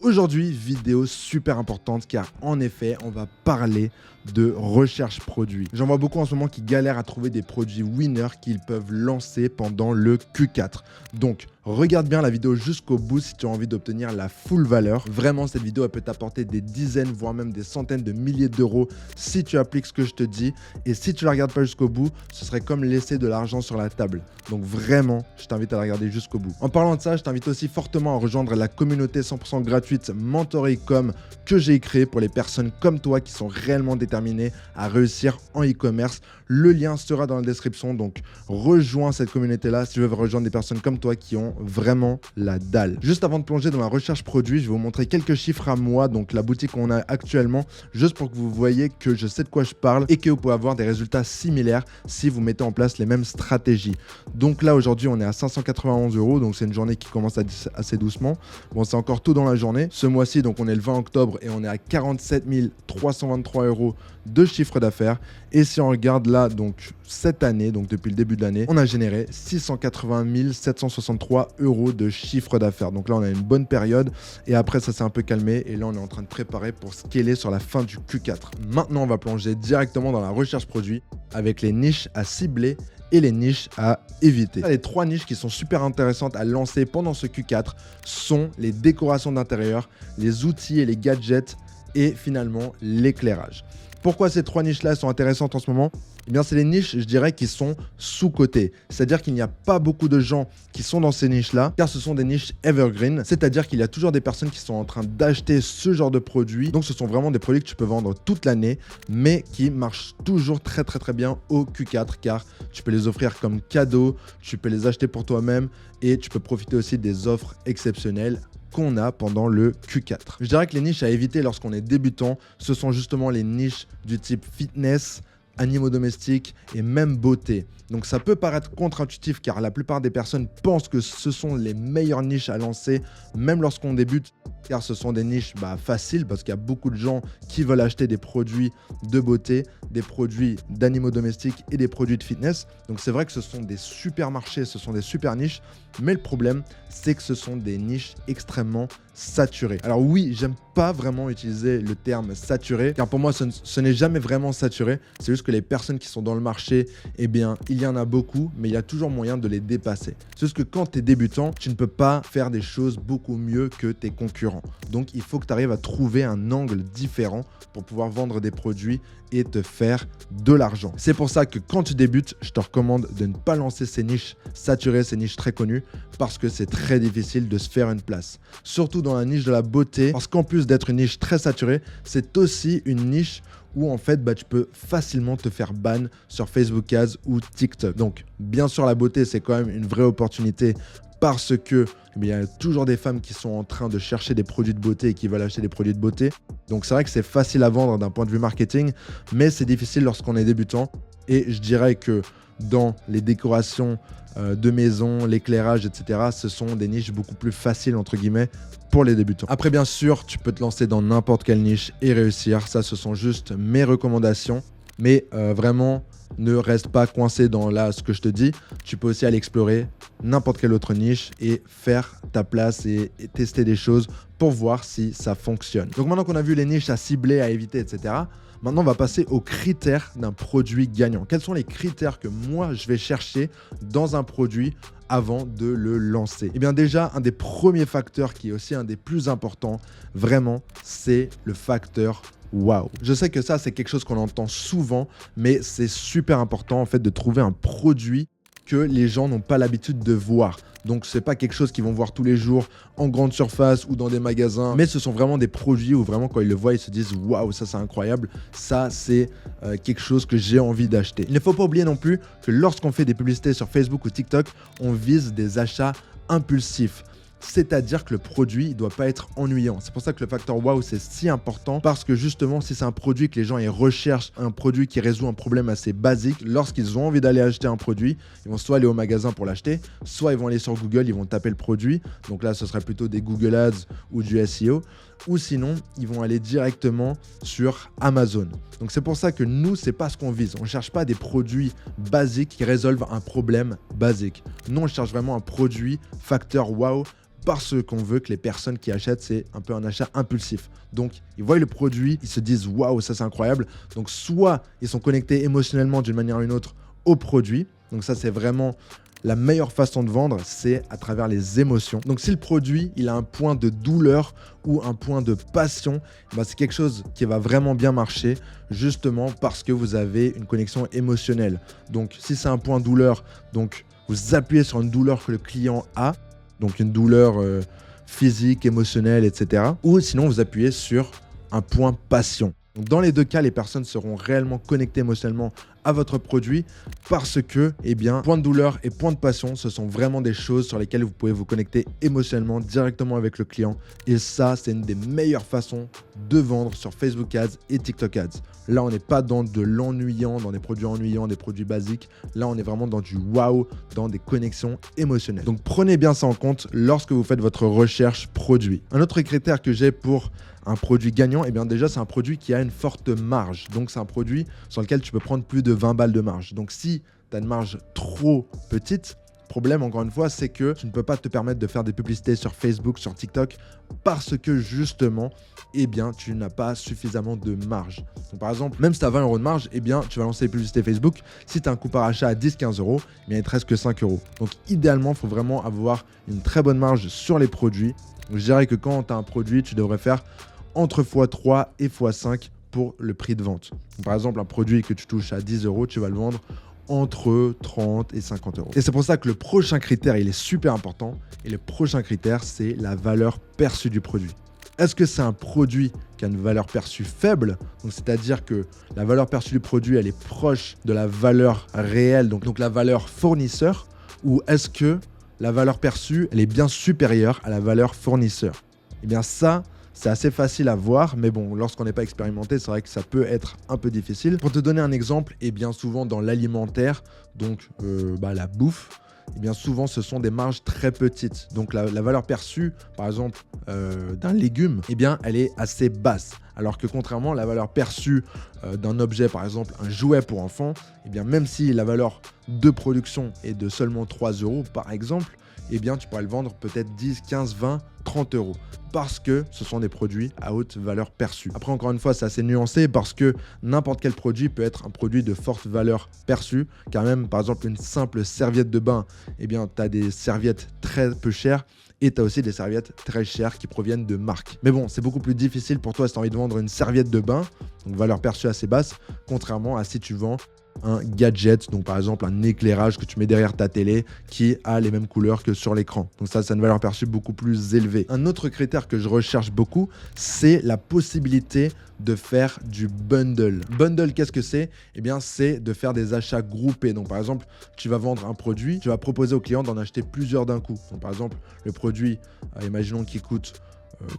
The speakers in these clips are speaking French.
Aujourd'hui, vidéo super importante car en effet, on va parler de recherche produit. J'en vois beaucoup en ce moment qui galèrent à trouver des produits winners qu'ils peuvent lancer pendant le Q4. Donc, regarde bien la vidéo jusqu'au bout si tu as envie d'obtenir la full valeur. Vraiment, cette vidéo elle peut t'apporter des dizaines, voire même des centaines de milliers d'euros si tu appliques ce que je te dis. Et si tu la regardes pas jusqu'au bout, ce serait comme laisser de l'argent sur la table. Donc vraiment, je t'invite à la regarder jusqu'au bout. En parlant de ça, je t'invite aussi fortement à rejoindre la communauté 100% gratuite Mentor.com que j'ai créée pour les personnes comme toi qui sont réellement déterminées à réussir en e-commerce. Le lien sera dans la description, donc rejoins cette communauté-là si tu veux rejoindre des personnes comme toi qui ont vraiment la dalle. Juste avant de plonger dans la recherche produit, je vais vous montrer quelques chiffres à moi, donc la boutique qu'on a actuellement, juste pour que vous voyez que je sais de quoi je parle et que vous pouvez avoir des résultats similaires si vous mettez en place les mêmes stratégies. Donc là, aujourd'hui, on est à 591 €, donc c'est une journée qui commence assez doucement. Bon, c'est encore tôt dans la journée. Ce mois-ci, donc on est le 20 octobre et on est à 47 323 € de chiffre d'affaires. Et si on regarde là, donc cette année, donc depuis le début de l'année, on a généré 680 763 € de chiffre d'affaires. Donc là, on a une bonne période et après, ça s'est un peu calmé et là, on est en train de préparer pour scaler sur la fin du Q4. Maintenant, on va plonger directement dans la recherche produit avec les niches à cibler et les niches à éviter. Les trois niches qui sont super intéressantes à lancer pendant ce Q4 sont les décorations d'intérieur, les outils et les gadgets et finalement l'éclairage. Pourquoi ces trois niches-là sont intéressantes en ce moment ? Eh bien, c'est les niches, je dirais, qui sont sous-cotées. C'est-à-dire qu'il n'y a pas beaucoup de gens qui sont dans ces niches-là, car ce sont des niches evergreen. C'est-à-dire qu'il y a toujours des personnes qui sont en train d'acheter ce genre de produits. Donc, ce sont vraiment des produits que tu peux vendre toute l'année, mais qui marchent toujours très bien au Q4, car tu peux les offrir comme cadeau, tu peux les acheter pour toi-même et tu peux profiter aussi des offres exceptionnelles qu'on a pendant le Q4. Je dirais que les niches à éviter lorsqu'on est débutant, ce sont justement les niches du type fitness, animaux domestiques et même beauté. Donc ça peut paraître contre-intuitif car la plupart des personnes pensent que ce sont les meilleures niches à lancer même lorsqu'on débute, car ce sont des niches faciles parce qu'il y a beaucoup de gens qui veulent acheter des produits de beauté, des produits d'animaux domestiques et des produits de fitness. Donc c'est vrai que ce sont des super marchés, ce sont des super niches, mais le problème c'est que ce sont des niches extrêmement saturées. Alors oui, j'aime pas vraiment utiliser le terme saturé car pour moi ce n'est jamais vraiment saturé, c'est juste que les personnes qui sont dans le marché, eh bien il y en a beaucoup, mais il y a toujours moyen de les dépasser. C'est juste que quand tu es débutant, tu ne peux pas faire des choses beaucoup mieux que tes concurrents. Donc, il faut que tu arrives à trouver un angle différent pour pouvoir vendre des produits et te faire de l'argent. C'est pour ça que quand tu débutes, je te recommande de ne pas lancer ces niches saturées, ces niches très connues, parce que c'est très difficile de se faire une place. Surtout dans la niche de la beauté, parce qu'en plus d'être une niche très saturée, c'est aussi une niche où en fait tu peux facilement te faire ban sur Facebook Ads ou TikTok. Donc bien sûr la beauté c'est quand même une vraie opportunité parce que il y a toujours des femmes qui sont en train de chercher des produits de beauté et qui veulent acheter des produits de beauté. Donc c'est vrai que c'est facile à vendre d'un point de vue marketing, mais c'est difficile lorsqu'on est débutant. Et je dirais que dans les décorations de maison, l'éclairage, etc., ce sont des niches beaucoup plus faciles, entre guillemets, pour les débutants. Après, bien sûr, tu peux te lancer dans n'importe quelle niche et réussir. Ça, ce sont juste mes recommandations. Mais vraiment, ne reste pas coincé dans là ce que je te dis. Tu peux aussi aller explorer n'importe quelle autre niche et faire ta place et tester des choses pour voir si ça fonctionne. Donc maintenant qu'on a vu les niches à cibler, à éviter, etc., maintenant on va passer aux critères d'un produit gagnant. Quels sont les critères que moi je vais chercher dans un produit avant de le lancer? Eh bien déjà, un des premiers facteurs qui est aussi un des plus importants, vraiment, c'est le facteur waouh. Je sais que ça, c'est quelque chose qu'on entend souvent, mais c'est super important en fait de trouver un produit que les gens n'ont pas l'habitude de voir. Donc, c'est pas quelque chose qu'ils vont voir tous les jours en grande surface ou dans des magasins, mais ce sont vraiment des produits où vraiment quand ils le voient, ils se disent waouh, ça c'est incroyable, ça c'est quelque chose que j'ai envie d'acheter. Il ne faut pas oublier non plus que lorsqu'on fait des publicités sur Facebook ou TikTok, on vise des achats impulsifs. C'est-à-dire que le produit ne doit pas être ennuyant. C'est pour ça que le facteur wow c'est si important, parce que justement si c'est un produit que les gens ils recherchent, un produit qui résout un problème assez basique, lorsqu'ils ont envie d'aller acheter un produit, ils vont soit aller au magasin pour l'acheter, soit ils vont aller sur Google, ils vont taper le produit, donc là ce serait plutôt des Google Ads ou du SEO, ou sinon ils vont aller directement sur Amazon. Donc c'est pour ça que nous c'est pas ce qu'on vise, on cherche pas des produits basiques qui résolvent un problème basique. Nous on cherche vraiment un produit facteur wow parce qu'on veut que les personnes qui achètent, c'est un peu un achat impulsif. Donc, ils voient le produit, ils se disent « Waouh, ça c'est incroyable ». Donc, soit ils sont connectés émotionnellement d'une manière ou d'une autre au produit. Donc ça, c'est vraiment la meilleure façon de vendre, c'est à travers les émotions. Donc si le produit, il a un point de douleur ou un point de passion, c'est quelque chose qui va vraiment bien marcher justement parce que vous avez une connexion émotionnelle. Donc si c'est un point douleur, donc vous appuyez sur une douleur que le client a, donc une douleur physique, émotionnelle, etc. Ou sinon, vous appuyez sur un point passion. Donc, dans les deux cas, les personnes seront réellement connectées émotionnellement à votre produit parce que, point de douleur et point de passion, ce sont vraiment des choses sur lesquelles vous pouvez vous connecter émotionnellement directement avec le client. Et ça, c'est une des meilleures façons de vendre sur Facebook Ads et TikTok Ads. Là, on n'est pas dans de l'ennuyant, dans des produits ennuyants, des produits basiques. Là, on est vraiment dans du wow, dans des connexions émotionnelles. Donc, prenez bien ça en compte lorsque vous faites votre recherche produit. Un autre critère que j'ai pour un produit gagnant, déjà, c'est un produit qui a une forte marge. Donc, c'est un produit sur lequel tu peux prendre plus de 20 balles de marge. Donc, si tu as une marge trop petite, problème, encore une fois, c'est que tu ne peux pas te permettre de faire des publicités sur Facebook, sur TikTok, parce que justement, tu n'as pas suffisamment de marge. Donc, par exemple, même si tu as 20 € de marge, tu vas lancer des publicités Facebook. Si tu as un coût par achat à 10-15 €, il ne te reste que 5 €. Donc, idéalement, il faut vraiment avoir une très bonne marge sur les produits. Donc, je dirais que quand tu as un produit, tu devrais faire entre x3 et x5 pour le prix de vente. Donc, par exemple, un produit que tu touches à 10 €, tu vas le vendre entre 30 et 50 €. Et c'est pour ça que le prochain critère, il est super important. Et le prochain critère, c'est la valeur perçue du produit. Est-ce que c'est un produit qui a une valeur perçue faible? Donc, c'est-à-dire que la valeur perçue du produit, elle est proche de la valeur réelle, donc la valeur fournisseur, ou est-ce que la valeur perçue, elle est bien supérieure à la valeur fournisseur? Ça, c'est assez facile à voir, mais bon, lorsqu'on n'est pas expérimenté, c'est vrai que ça peut être un peu difficile. Pour te donner un exemple, bien souvent dans l'alimentaire, donc la bouffe, souvent ce sont des marges très petites. Donc la valeur perçue, par exemple, d'un légume, elle est assez basse. Alors que contrairement, la valeur perçue d'un objet, par exemple un jouet pour enfants, même si la valeur de production est de seulement 3 € par exemple, tu pourrais le vendre peut-être 10, 15, 20, 30 € parce que ce sont des produits à haute valeur perçue. Après, encore une fois, c'est assez nuancé parce que n'importe quel produit peut être un produit de forte valeur perçue, car même, par exemple, une simple serviette de bain, tu as des serviettes très peu chères et tu as aussi des serviettes très chères qui proviennent de marques. Mais bon, c'est beaucoup plus difficile pour toi si tu as envie de vendre une serviette de bain, donc valeur perçue assez basse, contrairement à si tu vends un gadget, donc par exemple un éclairage que tu mets derrière ta télé qui a les mêmes couleurs que sur l'écran. Donc ça, c'est une valeur perçue beaucoup plus élevée. Un autre critère que je recherche beaucoup, c'est la possibilité de faire du bundle. Bundle, qu'est-ce que c'est? C'est de faire des achats groupés. Donc par exemple, tu vas vendre un produit, tu vas proposer au client d'en acheter plusieurs d'un coup. Donc par exemple, le produit, imaginons qu'il coûte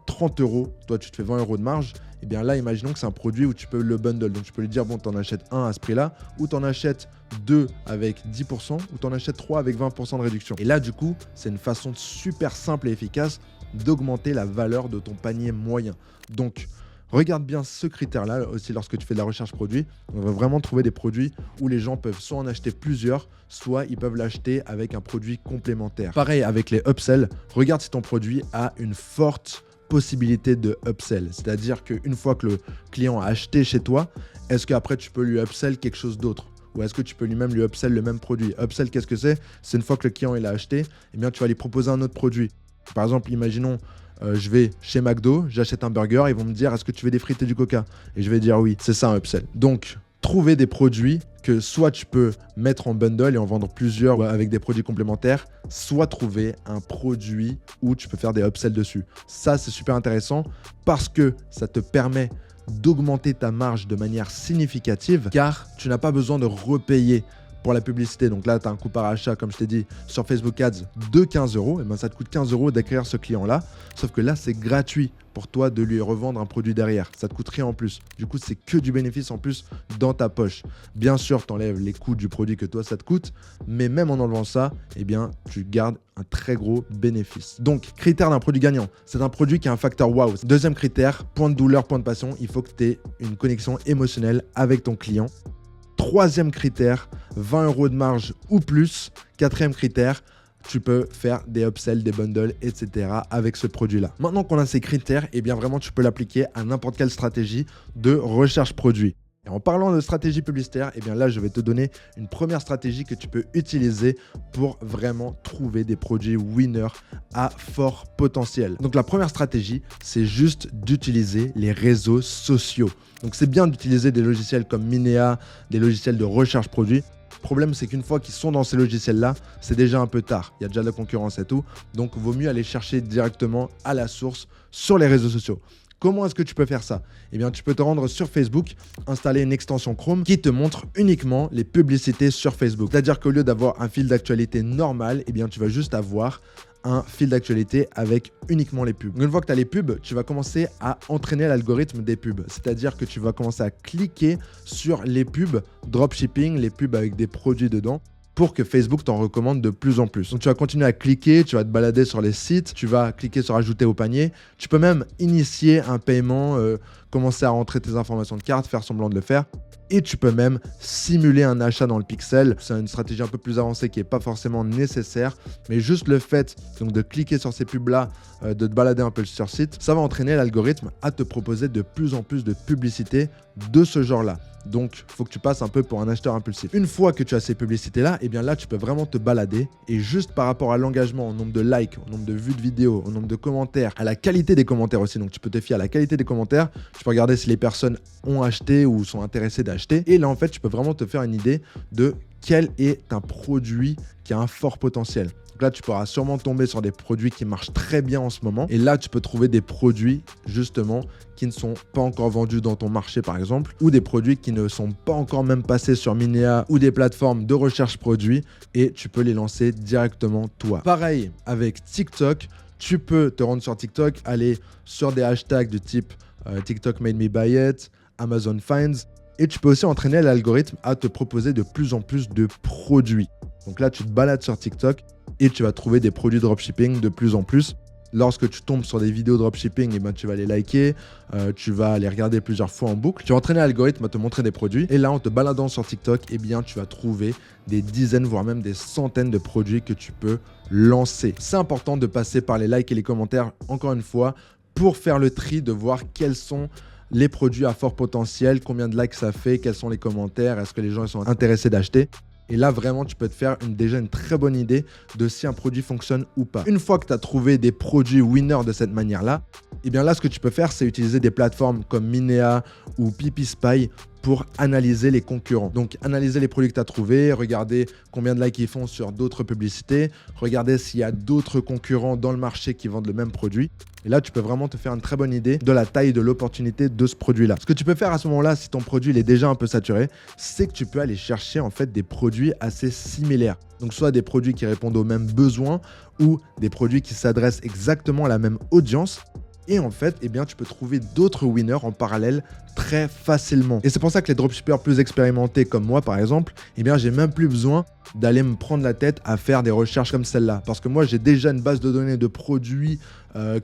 30 €, toi tu te fais 20 € de marge, là imaginons que c'est un produit où tu peux le bundle, donc tu peux lui dire bon, tu en achètes un à ce prix là, ou tu en achètes 2 avec 10%, ou tu en achètes 3 avec 20% de réduction. Et là du coup, c'est une façon super simple et efficace d'augmenter la valeur de ton panier moyen. Donc regarde bien ce critère-là aussi lorsque tu fais de la recherche produit. On va vraiment trouver des produits où les gens peuvent soit en acheter plusieurs, soit ils peuvent l'acheter avec un produit complémentaire. Pareil avec les upsells, regarde si ton produit a une forte possibilité de upsell. C'est-à-dire qu'une fois que le client a acheté chez toi, est-ce qu'après tu peux lui upsell quelque chose d'autre? Ou est-ce que tu peux lui-même lui upsell le même produit? Upsell, qu'est-ce que c'est? C'est une fois que le client il a acheté, tu vas lui proposer un autre produit. Par exemple, imaginons, je vais chez McDo, j'achète un burger, ils vont me dire est-ce que tu veux des frites et du coca? Et je vais dire oui, c'est ça un upsell. Donc, trouver des produits que soit tu peux mettre en bundle et en vendre plusieurs avec des produits complémentaires, soit trouver un produit où tu peux faire des upsells dessus. Ça, c'est super intéressant parce que ça te permet d'augmenter ta marge de manière significative car tu n'as pas besoin de repayer pour la publicité. Donc là, tu as un coût par achat, comme je t'ai dit, sur Facebook Ads de 15 €. Et ça te coûte 15 € d'acquérir ce client-là. Sauf que là, c'est gratuit pour toi de lui revendre un produit derrière. Ça te coûte rien en plus. Du coup, c'est que du bénéfice en plus dans ta poche. Bien sûr, tu enlèves les coûts du produit que toi, ça te coûte. Mais même en enlevant ça, tu gardes un très gros bénéfice. Donc, critère d'un produit gagnant. C'est un produit qui a un facteur wow. Deuxième critère, point de douleur, point de passion. Il faut que tu aies une connexion émotionnelle avec ton client. Troisième critère, 20 € de marge ou plus. Quatrième critère, tu peux faire des upsells, des bundles, etc. avec ce produit-là. Maintenant qu'on a ces critères, eh bien vraiment, tu peux l'appliquer à n'importe quelle stratégie de recherche produit. Et en parlant de stratégie publicitaire, eh bien là, je vais te donner une première stratégie que tu peux utiliser pour vraiment trouver des produits winners à fort potentiel. Donc la première stratégie, c'est juste d'utiliser les réseaux sociaux. Donc c'est bien d'utiliser des logiciels comme Minea, des logiciels de recherche produit. Le problème, c'est qu'une fois qu'ils sont dans ces logiciels-là, c'est déjà un peu tard. Il y a déjà de la concurrence et tout. Donc, il vaut mieux aller chercher directement à la source sur les réseaux sociaux. Comment est-ce que tu peux faire ça? Eh bien, tu peux te rendre sur Facebook, installer une extension Chrome qui te montre uniquement les publicités sur Facebook. C'est-à-dire qu'au lieu d'avoir un fil d'actualité normal, eh bien, tu vas juste avoir un fil d'actualité avec uniquement les pubs. Une fois que tu as les pubs, tu vas commencer à entraîner l'algorithme des pubs. C'est-à-dire que tu vas commencer à cliquer sur les pubs dropshipping, les pubs avec des produits dedans, pour que Facebook t'en recommande de plus en plus. Donc tu vas continuer à cliquer, tu vas te balader sur les sites, tu vas cliquer sur ajouter au panier. Tu peux même initier un paiement, commencer à rentrer tes informations de carte, faire semblant de le faire. Et tu peux même simuler un achat dans le pixel. C'est une stratégie un peu plus avancée qui n'est pas forcément nécessaire. Mais juste le fait donc, de cliquer sur ces pubs-là, de te balader un peu sur site, ça va entraîner l'algorithme à te proposer de plus en plus de publicités de ce genre-là. Donc, il faut que tu passes un peu pour un acheteur impulsif. Une fois que tu as ces publicités-là, eh bien là, tu peux vraiment te balader. Et juste par rapport à l'engagement, au nombre de likes, au nombre de vues de vidéos, au nombre de commentaires, à la qualité des commentaires aussi. Donc, tu peux te fier à la qualité des commentaires. Tu peux regarder si les personnes ont acheté ou sont intéressées d'acheter. Et là, en fait, tu peux vraiment te faire une idée de quel est un produit qui a un fort potentiel. Donc là, tu pourras sûrement tomber sur des produits qui marchent très bien en ce moment. Et là, tu peux trouver des produits, justement, qui ne sont pas encore vendus dans ton marché, par exemple, ou des produits qui ne sont pas encore même passés sur Minea ou des plateformes de recherche produits, et tu peux les lancer directement toi. Pareil avec TikTok, tu peux te rendre sur TikTok, aller sur des hashtags du type TikTok made me buy it, Amazon Finds, et tu peux aussi entraîner l'algorithme à te proposer de plus en plus de produits. Donc là, tu te balades sur TikTok et tu vas trouver des produits dropshipping de plus en plus. Lorsque tu tombes sur des vidéos dropshipping, eh ben, tu vas les liker, tu vas les regarder plusieurs fois en boucle. Tu vas entraîner l'algorithme à te montrer des produits. Et là, en te baladant sur TikTok, eh bien, tu vas trouver des dizaines, voire même des centaines de produits que tu peux lancer. C'est important de passer par les likes et les commentaires, encore une fois, pour faire le tri, de voir quels sont les produits à fort potentiel, combien de likes ça fait, quels sont les commentaires, est-ce que les gens sont intéressés d'acheter. Et là, vraiment, tu peux te faire déjà une très bonne idée de si un produit fonctionne ou pas. Une fois que tu as trouvé des produits winners de cette manière-là, eh bien là, ce que tu peux faire, c'est utiliser des plateformes comme Minea ou PipiSpy pour analyser les concurrents. Donc, analyser les produits que tu as trouvés, regarder combien de likes ils font sur d'autres publicités, regarder s'il y a d'autres concurrents dans le marché qui vendent le même produit. Et là, tu peux vraiment te faire une très bonne idée de la taille de l'opportunité de ce produit-là. Ce que tu peux faire à ce moment-là, si ton produit il est déjà un peu saturé, c'est que tu peux aller chercher en fait des produits assez similaires. Donc, soit des produits qui répondent aux mêmes besoins ou des produits qui s'adressent exactement à la même audience. Et en fait, eh bien, tu peux trouver d'autres winners en parallèle très facilement. Et c'est pour ça que les dropshippers plus expérimentés comme moi, par exemple, eh bien, j'ai même plus besoin d'aller me prendre la tête à faire des recherches comme celle-là. Parce que moi, j'ai déjà une base de données de produits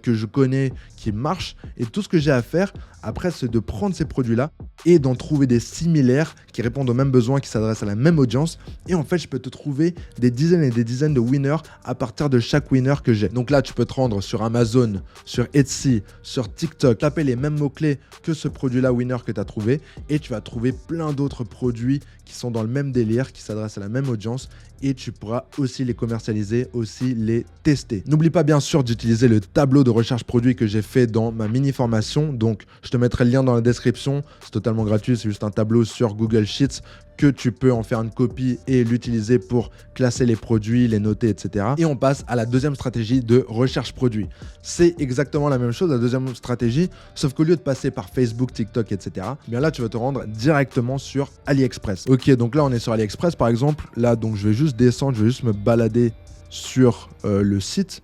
que je connais qui marchent. Et tout ce que j'ai à faire, après, c'est de prendre ces produits-là et d'en trouver des similaires qui répondent aux mêmes besoins, qui s'adressent à la même audience. Et en fait, je peux te trouver des dizaines et des dizaines de winners à partir de chaque winner que j'ai. Donc là, tu peux te rendre sur Amazon, sur Etsy, sur TikTok, taper les mêmes mots-clés que ce produit-là winner que tu as trouvé et tu vas trouver plein d'autres produits qui sont dans le même délire, qui s'adressent à la même audience et tu pourras aussi les commercialiser, aussi les tester. N'oublie pas bien sûr d'utiliser le tableau de recherche produit que j'ai fait dans ma mini formation. Donc, je te mettrai le lien dans la description. C'est totalement gratuit, c'est juste un tableau sur Google Sheets que tu peux en faire une copie et l'utiliser pour classer les produits, les noter, etc. Et on passe à la deuxième stratégie de recherche produit. C'est exactement la même chose, la deuxième stratégie, sauf qu'au lieu de passer par Facebook, TikTok, etc., bien là, tu vas te rendre directement sur AliExpress. Ok, donc là, on est sur AliExpress, par exemple. Là, donc, je vais juste descendre, je vais juste me balader sur le site.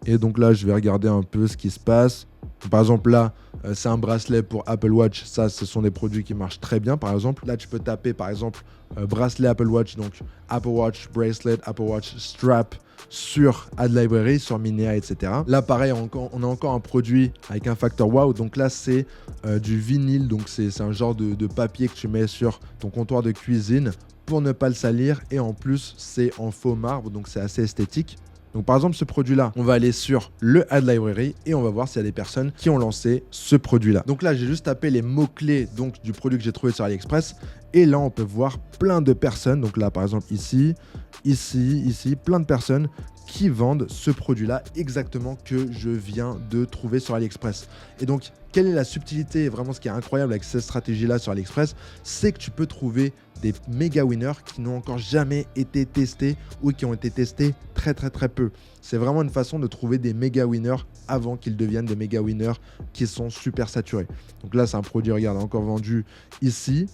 Et donc là, je vais regarder un peu ce qui se passe. Par exemple, là, c'est un bracelet pour Apple Watch. Ça, ce sont des produits qui marchent très bien, par exemple. Là, tu peux taper, par exemple, bracelet Apple Watch. Donc, Apple Watch Bracelet, Apple Watch Strap sur Ad Library, sur Minea, etc. Là, pareil, on a encore un produit avec un facteur wow. Donc là, c'est du vinyle. Donc, c'est un genre de papier que tu mets sur ton comptoir de cuisine pour ne pas le salir. Et en plus, c'est en faux marbre. Donc, c'est assez esthétique. Donc par exemple, ce produit-là, on va aller sur le Ad Library et on va voir s'il y a des personnes qui ont lancé ce produit-là. Donc là, j'ai juste tapé les mots-clés donc du produit que j'ai trouvé sur AliExpress et là, on peut voir plein de personnes. Donc là, par exemple, ici, plein de personnes qui vendent ce produit-là exactement que je viens de trouver sur AliExpress. Et donc, quelle est la subtilité, vraiment ce qui est incroyable avec cette stratégie-là sur AliExpress, c'est que tu peux trouver des méga winners qui n'ont encore jamais été testés ou qui ont été testés très peu. C'est vraiment une façon de trouver des méga winners avant qu'ils deviennent des méga winners qui sont super saturés. Donc là, c'est un produit, regarde, encore vendu ici,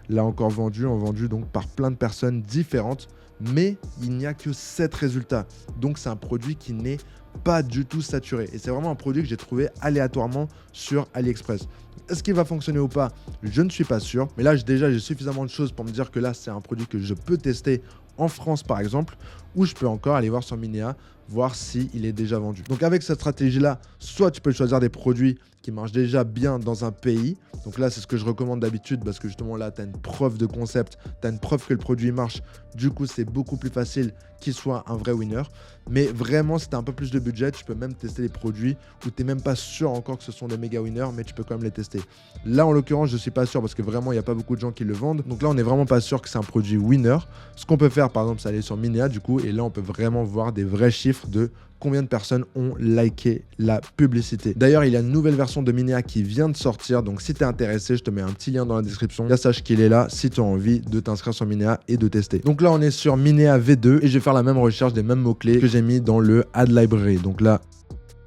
là encore vendu donc par plein de personnes différentes. Mais il n'y a que 7 résultats. Donc, c'est un produit qui n'est pas du tout saturé. Et c'est vraiment un produit que j'ai trouvé aléatoirement sur AliExpress. Est-ce qu'il va fonctionner ou pas? Je ne suis pas sûr. Mais là, déjà, j'ai suffisamment de choses pour me dire que là, c'est un produit que je peux tester en France, par exemple, ou je peux encore aller voir sur Minea, voir s'il est déjà vendu. Donc, avec cette stratégie-là, soit tu peux choisir des produits qui marchent déjà bien dans un pays. Donc là, c'est ce que je recommande d'habitude parce que justement là, tu as une preuve de concept, tu as une preuve que le produit marche. Du coup, c'est beaucoup plus facile qu'il soit un vrai winner. Mais vraiment, si tu as un peu plus de budget, tu peux même tester des produits où tu n'es même pas sûr encore que ce sont des méga winners, mais tu peux quand même les tester. Là, en l'occurrence, je ne suis pas sûr parce que vraiment, il n'y a pas beaucoup de gens qui le vendent. Donc là, on n'est vraiment pas sûr que c'est un produit winner. Ce qu'on peut faire, par exemple, c'est aller sur Minea du coup, et là, on peut vraiment voir des vrais chiffres de combien de personnes ont liké la publicité. D'ailleurs, il y a une nouvelle version de Minea qui vient de sortir. Donc, si tu es intéressé, je te mets un petit lien dans la description. Là, sache qu'il est là si tu as envie de t'inscrire sur Minea et de tester. Donc là, on est sur Minea V2 et je vais faire la même recherche des mêmes mots-clés que j'ai mis dans le Ad Library. Donc là,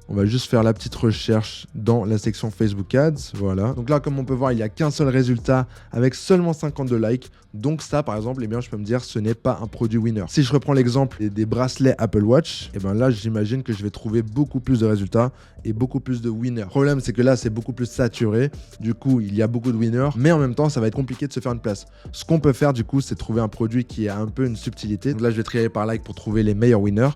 on va juste faire la petite recherche dans la section Facebook Ads. Voilà. Donc là, comme on peut voir, il n'y a qu'un seul résultat avec seulement 52 likes. Donc ça, par exemple, eh bien, je peux me dire ce n'est pas un produit winner. Si je reprends l'exemple des bracelets Apple Watch, eh bien là, j'imagine que je vais trouver beaucoup plus de résultats et beaucoup plus de winners. Le problème, c'est que là, c'est beaucoup plus saturé. Du coup, il y a beaucoup de winners, mais en même temps, ça va être compliqué de se faire une place. Ce qu'on peut faire, du coup, c'est trouver un produit qui a un peu une subtilité. Donc là, je vais trier par like pour trouver les meilleurs winners.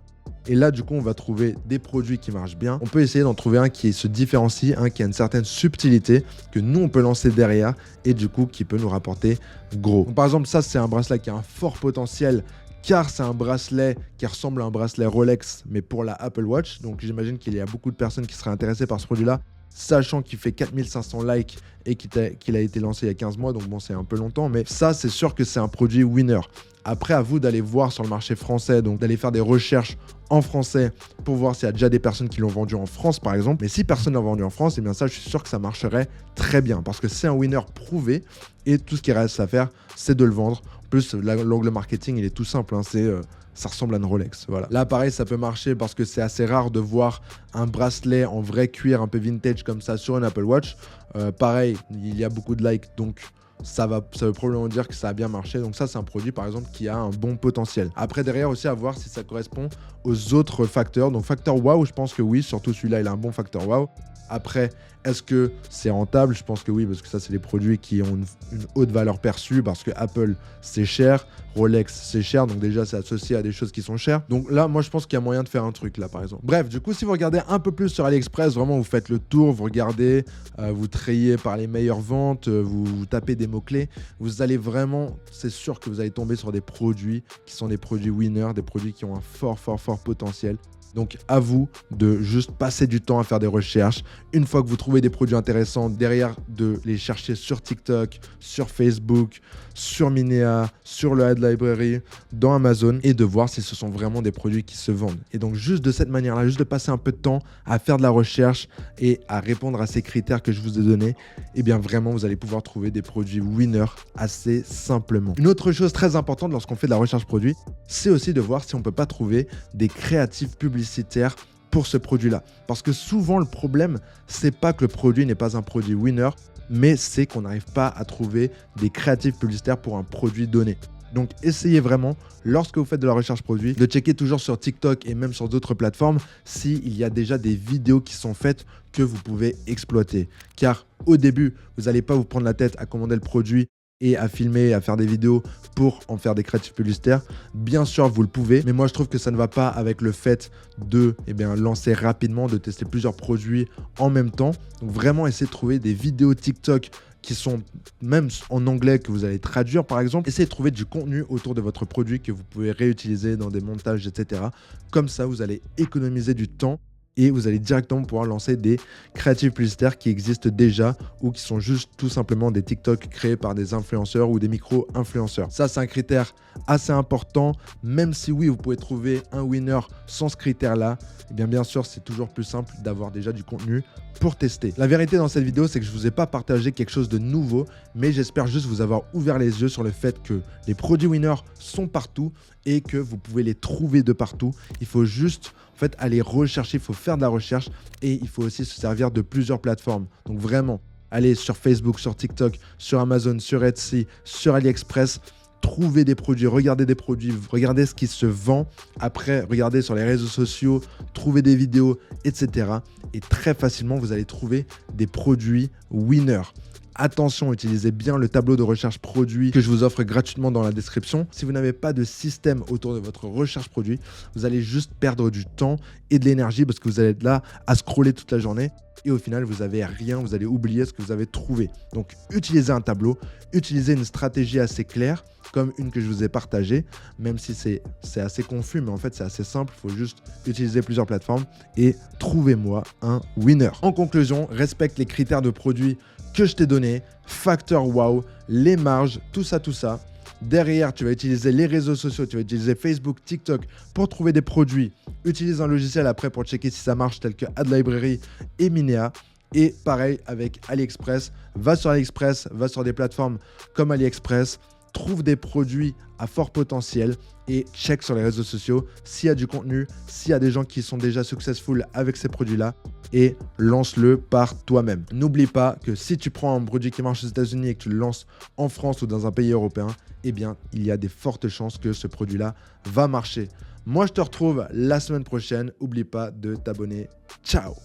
Et là, du coup, on va trouver des produits qui marchent bien. On peut essayer d'en trouver un qui se différencie, un qui a une certaine subtilité, que nous, on peut lancer derrière et du coup, qui peut nous rapporter gros. Donc, par exemple, ça, c'est un bracelet qui a un fort potentiel car c'est un bracelet qui ressemble à un bracelet Rolex, mais pour la Apple Watch. Donc, j'imagine qu'il y a beaucoup de personnes qui seraient intéressées par ce produit-là, sachant qu'il fait 4500 likes et qu'il a été lancé il y a 15 mois. Donc, bon, c'est un peu longtemps, mais ça, c'est sûr que c'est un produit winner. Après, à vous d'aller voir sur le marché français, donc d'aller faire des recherches en français pour voir s'il y a déjà des personnes qui l'ont vendu en France, par exemple. Mais si personne ne l'a vendu en France, eh bien ça, je suis sûr que ça marcherait très bien parce que c'est un winner prouvé et tout ce qui reste à faire, c'est de le vendre. En plus, l'angle marketing, il est tout simple, hein, ça ressemble à une Rolex. Voilà. Là, pareil, ça peut marcher parce que c'est assez rare de voir un bracelet en vrai cuir un peu vintage comme ça sur une Apple Watch. Pareil, il y a beaucoup de likes, donc ça veut probablement dire que ça a bien marché. Donc ça, c'est un produit, par exemple, qui a un bon potentiel. Après, derrière aussi, à voir si ça correspond aux autres facteurs. Donc, facteur wow, je pense que oui. Surtout celui-là, il a un bon facteur wow. Après, est-ce que c'est rentable? Je pense que oui, parce que ça, c'est des produits qui ont une haute valeur perçue, parce que Apple, c'est cher, Rolex, c'est cher, donc déjà, c'est associé à des choses qui sont chères. Donc là, moi, je pense qu'il y a moyen de faire un truc, là, par exemple. Bref, du coup, si vous regardez un peu plus sur AliExpress, vraiment, vous faites le tour, vous regardez, vous triez par les meilleures ventes, vous tapez des mots-clés, vous allez vraiment, c'est sûr que vous allez tomber sur des produits qui sont des produits winners, des produits qui ont un fort potentiel. Donc, à vous de juste passer du temps à faire des recherches. Une fois que vous trouvez des produits intéressants, derrière de les chercher sur TikTok, sur Facebook, sur Minea, sur le Ad Library, dans Amazon et de voir si ce sont vraiment des produits qui se vendent. Et donc, juste de cette manière-là, juste de passer un peu de temps à faire de la recherche et à répondre à ces critères que je vous ai donnés, eh bien, vraiment, vous allez pouvoir trouver des produits winners assez simplement. Une autre chose très importante lorsqu'on fait de la recherche produit, c'est aussi de voir si on ne peut pas trouver des créatifs publicitaires pour ce produit-là. Parce que souvent, le problème, c'est pas que le produit n'est pas un produit winner, mais c'est qu'on n'arrive pas à trouver des créatifs publicitaires pour un produit donné. Donc, essayez vraiment, lorsque vous faites de la recherche produit, de checker toujours sur TikTok et même sur d'autres plateformes s'il y a déjà des vidéos qui sont faites que vous pouvez exploiter. Car au début, vous n'allez pas vous prendre la tête à commander le produit et à filmer, à faire des vidéos pour en faire des créatifs publicitaires. Bien sûr, vous le pouvez, mais moi, je trouve que ça ne va pas avec le fait de lancer rapidement, de tester plusieurs produits en même temps. Donc, vraiment, essayez de trouver des vidéos TikTok qui sont même en anglais que vous allez traduire par exemple. Essayez de trouver du contenu autour de votre produit que vous pouvez réutiliser dans des montages, etc. Comme ça, vous allez économiser du temps et vous allez directement pouvoir lancer des créatifs publicitaires qui existent déjà ou qui sont juste tout simplement des TikTok créés par des influenceurs ou des micro-influenceurs. Ça, c'est un critère assez important. Même si oui, vous pouvez trouver un winner sans ce critère-là, eh bien sûr, c'est toujours plus simple d'avoir déjà du contenu pour tester. La vérité dans cette vidéo, c'est que je ne vous ai pas partagé quelque chose de nouveau, mais j'espère juste vous avoir ouvert les yeux sur le fait que les produits winners sont partout et que vous pouvez les trouver de partout. Il faut juste aller rechercher, il faut faire de la recherche et il faut aussi se servir de plusieurs plateformes. Donc vraiment, allez sur Facebook, sur TikTok, sur Amazon, sur Etsy, sur AliExpress. Trouvez des produits, regardez ce qui se vend. Après, regardez sur les réseaux sociaux, trouvez des vidéos, etc. Et très facilement, vous allez trouver des produits winners. Attention, utilisez bien le tableau de recherche produit que je vous offre gratuitement dans la description. Si vous n'avez pas de système autour de votre recherche produit, vous allez juste perdre du temps et de l'énergie parce que vous allez être là à scroller toute la journée et au final, vous n'avez rien, vous allez oublier ce que vous avez trouvé. Donc, utilisez un tableau, utilisez une stratégie assez claire comme une que je vous ai partagée, même si c'est assez confus, mais en fait, c'est assez simple. Il faut juste utiliser plusieurs plateformes et trouvez-moi un winner. En conclusion, respecte les critères de produit que je t'ai donné, facteur wow, les marges, tout ça. Derrière, tu vas utiliser les réseaux sociaux, tu vas utiliser Facebook, TikTok pour trouver des produits. Utilise un logiciel après pour checker si ça marche tel que AdLibrary et Minea. Et pareil avec AliExpress, va sur AliExpress, va sur des plateformes comme AliExpress, trouve des produits à fort potentiel et check sur les réseaux sociaux s'il y a du contenu, s'il y a des gens qui sont déjà successful avec ces produits-là et lance-le par toi-même. N'oublie pas que si tu prends un produit qui marche aux États-Unis et que tu le lances en France ou dans un pays européen, eh bien, il y a des fortes chances que ce produit-là va marcher. Moi, je te retrouve la semaine prochaine. N'oublie pas de t'abonner. Ciao!